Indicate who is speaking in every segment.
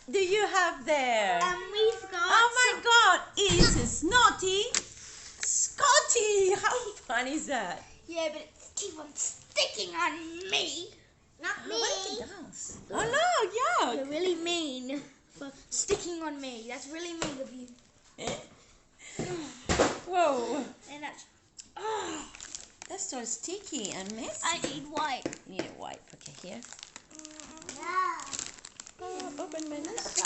Speaker 1: do you have there?
Speaker 2: We've got.
Speaker 1: Oh my God! It's a Snotty Scotty. How fun is that?
Speaker 2: Yeah, but it keeps on sticking on me. Not me.
Speaker 1: What it does? Oh no!
Speaker 2: You're
Speaker 1: Yuck!
Speaker 2: really mean for sticking on me. That's really mean of you.
Speaker 1: Whoa!
Speaker 2: And that's.
Speaker 1: That's so sticky and messy.
Speaker 2: I need white.
Speaker 1: You need a wipe. Okay, here.
Speaker 2: Yeah.
Speaker 1: Oh, open Magnus.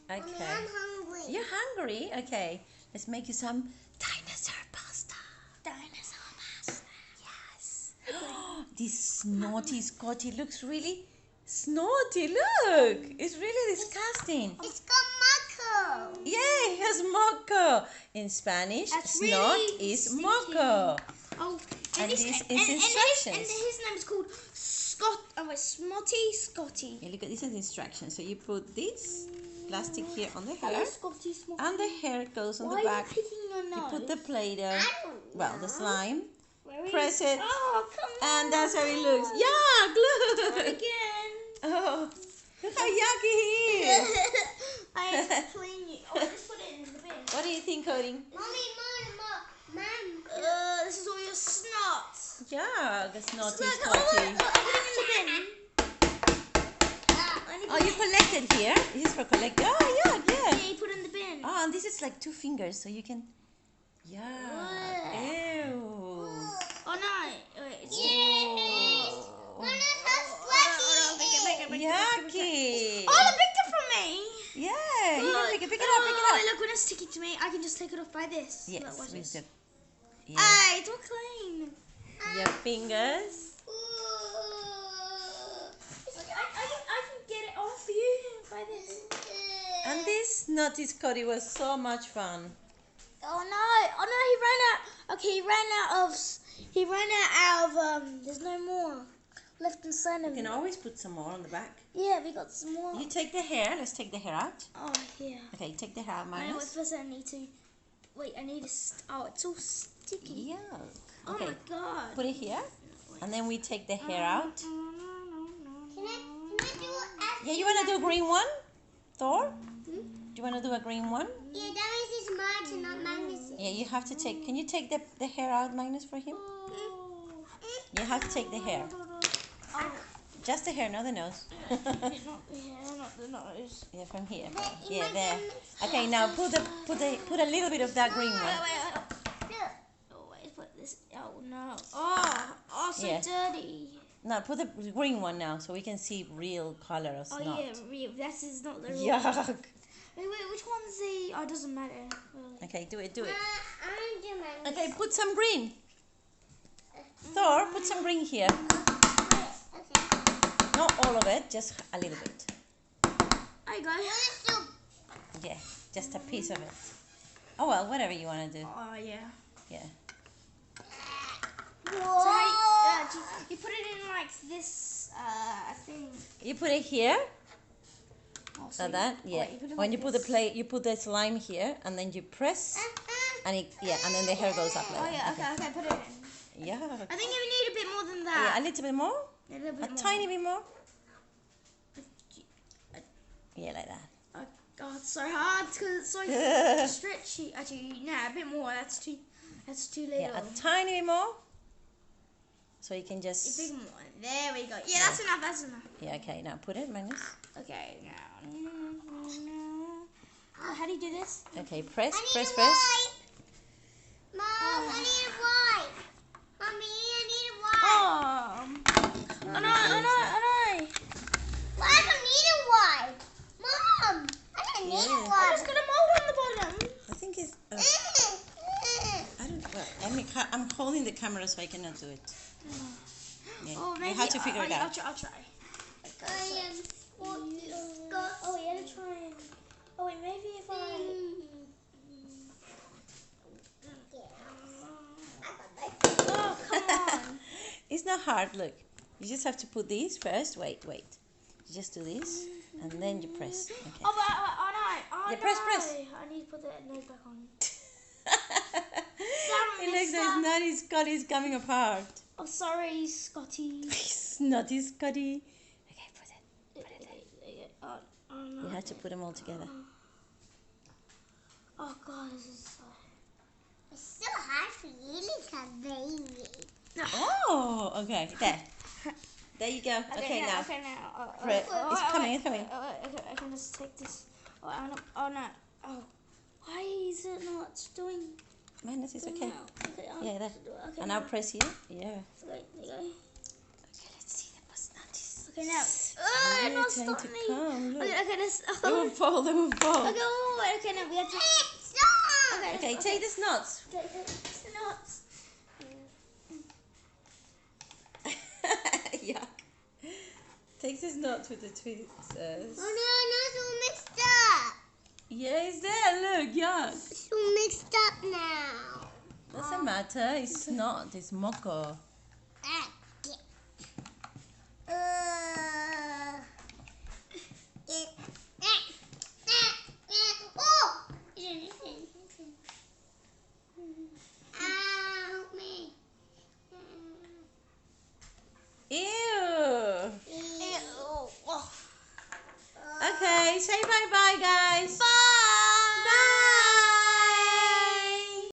Speaker 1: Okay.
Speaker 2: I'm hungry.
Speaker 1: You're hungry? Okay. Let's make you some dinosaur pasta.
Speaker 2: Dinosaur pasta.
Speaker 1: Yes. This Snotty Scotty looks really snotty. Look. It's really disgusting.
Speaker 2: It's got Marco.
Speaker 1: Yeah, it has moco. In Spanish,
Speaker 2: That's
Speaker 1: snot
Speaker 2: really
Speaker 1: is
Speaker 2: stinky.
Speaker 1: moco.
Speaker 2: Oh,
Speaker 1: And this is
Speaker 2: and
Speaker 1: instructions.
Speaker 2: his name is called Scott. Oh, wait, Snotty Scotty.
Speaker 1: Yeah, look at this as instructions. So you put this plastic here on the
Speaker 2: Hello,
Speaker 1: hair,
Speaker 2: Scotty, Snotty.
Speaker 1: and the hair goes on
Speaker 2: Why
Speaker 1: the
Speaker 2: are
Speaker 1: back.
Speaker 2: you picking your
Speaker 1: You
Speaker 2: nose?
Speaker 1: put the Play-Doh, well, the slime,
Speaker 2: Where
Speaker 1: press
Speaker 2: is
Speaker 1: it,
Speaker 2: Oh, come on.
Speaker 1: and that's how it looks. Yuck! Look!
Speaker 2: Again.
Speaker 1: Oh, look how yucky he is.
Speaker 2: I have to clean you. Oh, just put it in the bin.
Speaker 1: What do you think, Coding?
Speaker 2: Mommy, Mom. This is all your snot.
Speaker 1: Yuck, it's naughty,
Speaker 2: Look,
Speaker 1: Scotty.
Speaker 2: I put it in the bin.
Speaker 1: Oh, you collected here? This is for collect. Oh, yuck,
Speaker 2: Yeah,
Speaker 1: yeah.
Speaker 2: you put it in the bin.
Speaker 1: Oh, and this is like 2 fingers, so you can. Yeah. Ew.
Speaker 2: Oh no! Wait, it's
Speaker 1: Oh.
Speaker 2: Make it.
Speaker 1: Yucky.
Speaker 2: Oh, look, picked it from me.
Speaker 1: Yeah, you can pick it up, pick it
Speaker 2: Oh,
Speaker 1: up.
Speaker 2: look, when it's sticky to me, I can just take it off by this.
Speaker 1: Yes,
Speaker 2: Look, watch
Speaker 1: with
Speaker 2: this.
Speaker 1: the yeah.
Speaker 2: Hey, it's all clean.
Speaker 1: Your fingers.
Speaker 2: I can get it off you by this.
Speaker 1: And this Snotty Scotty was so much fun.
Speaker 2: Oh no, he ran out. Okay, he ran out of, there's no more left inside of
Speaker 1: You can
Speaker 2: me.
Speaker 1: always put some more on the back.
Speaker 2: Yeah, we got some more.
Speaker 1: You take the hair. Let's take the hair out.
Speaker 2: Oh, yeah.
Speaker 1: Okay, take the hair out,
Speaker 2: I know what
Speaker 1: Magnus.
Speaker 2: first I need to, wait, I need to, oh, it's all sticky.
Speaker 1: Yeah.
Speaker 2: Oh
Speaker 1: Okay,
Speaker 2: my god.
Speaker 1: put it here. And then we take the hair out.
Speaker 2: Can I do it?
Speaker 1: Yeah, you want to do a green one? Thor? Do you want to do a green one?
Speaker 2: Yeah, that means it's Martin, not Magnus.
Speaker 1: Yeah, you have to take. Can you take the hair out, Magnus, for him? You have to take the hair.
Speaker 2: Oh,
Speaker 1: Just the hair, not the nose.
Speaker 2: not the hair, not the nose.
Speaker 1: Yeah, from here. Yeah, there. Okay, now put a little bit of that green one.
Speaker 2: Wait. Oh, wait, put this. Oh no. Oh, so
Speaker 1: Yeah.
Speaker 2: dirty.
Speaker 1: No, put the green one now, so we can see real color of
Speaker 2: Oh
Speaker 1: snot.
Speaker 2: yeah, real. This is not the real.
Speaker 1: Yuck.
Speaker 2: Wait, which one's the? Oh, it doesn't matter. Really.
Speaker 1: Okay, do it.
Speaker 2: I'm doing mine.
Speaker 1: Okay, put some green. Thor, put some green here.
Speaker 2: Okay.
Speaker 1: Not all of it, just a little bit.
Speaker 2: There you go.
Speaker 1: Yeah, just a piece of it. Oh well, whatever you want to do.
Speaker 2: Oh yeah.
Speaker 1: Yeah.
Speaker 2: So how you put it in like this thing.
Speaker 1: You put it here.
Speaker 2: Oh, so
Speaker 1: Like that, yeah.
Speaker 2: wait, you put it
Speaker 1: When
Speaker 2: like
Speaker 1: you put the
Speaker 2: this.
Speaker 1: you put the slime here, and then you press, and it, yeah, and then the hair goes up like
Speaker 2: Oh yeah.
Speaker 1: that.
Speaker 2: Okay. Put it in.
Speaker 1: Yeah.
Speaker 2: I think we need a bit more than
Speaker 1: Yeah,
Speaker 2: that.
Speaker 1: a little bit more,
Speaker 2: A little bit
Speaker 1: a
Speaker 2: more.
Speaker 1: tiny bit more. Yeah, like that.
Speaker 2: Oh god, it's so hard because it's so stretchy. Actually, nah, a bit more. That's too little.
Speaker 1: Yeah, a tiny bit more. So you can
Speaker 2: A
Speaker 1: just.
Speaker 2: big one. There we go. Yeah, that's enough. That's enough.
Speaker 1: Yeah. Okay. Now put it, Magnus.
Speaker 2: Okay, now. Oh, how do you do this?
Speaker 1: Okay. Press. Press.
Speaker 2: Mom, I need a wipe. Mommy, I need a wipe. Oh no, oh no. Well, I don't need a wipe. Mom, I don't need a wipe. I just got a mold on the bottom.
Speaker 1: I think it's. I don't. Well, I'm holding the camera so I cannot do it. Yeah.
Speaker 2: Oh,
Speaker 1: You
Speaker 2: maybe
Speaker 1: have to figure it out.
Speaker 2: I'll try. Oh, yeah, let's try it. Oh, wait, maybe if I... Oh, come on.
Speaker 1: It's not hard. Look, you just have to put these first. Wait. You just do this, and then you press. Okay.
Speaker 2: Oh, but, no.
Speaker 1: Yeah, press.
Speaker 2: I need to put the nose back on.
Speaker 1: It looks like Snotty Scotty's coming apart.
Speaker 3: Oh, sorry, Scotty.
Speaker 1: Snotty Scotty. Okay, put it there.
Speaker 3: Oh, no.
Speaker 1: You have to put them all together.
Speaker 3: Oh, God, this is so...
Speaker 2: It's so hard for you to baby.
Speaker 1: Oh, okay. There. There you go. Okay, now.
Speaker 3: Okay, now.
Speaker 1: It's coming, it's coming.
Speaker 3: Okay, I can just take this. Oh, no. Oh. Why is it not doing...
Speaker 1: Magnus, it's okay.
Speaker 3: Okay,
Speaker 1: Yeah, there.
Speaker 3: Okay,
Speaker 1: And now press here. Yeah.
Speaker 3: Okay, there you go.
Speaker 1: Okay, let's see the personalities.
Speaker 3: Okay, now.
Speaker 1: Oh,
Speaker 3: No,
Speaker 1: time
Speaker 3: stop
Speaker 1: to
Speaker 3: me.
Speaker 1: come. Look.
Speaker 3: Okay, let's...
Speaker 1: They will fall, they will fall.
Speaker 3: Okay, wait, okay, now we have to...
Speaker 2: Stop!
Speaker 1: Okay, take the snots.
Speaker 3: Okay, it's not...
Speaker 1: Yuck. Take the snots with the tweezers.
Speaker 2: Oh no, so mixed up.
Speaker 1: Yeah, it's there. Look, yuck.
Speaker 2: So mixed up now.
Speaker 1: Doesn't matter. It's not. It's moco. Ew. Okay, say bye-bye, guys.
Speaker 3: Bye!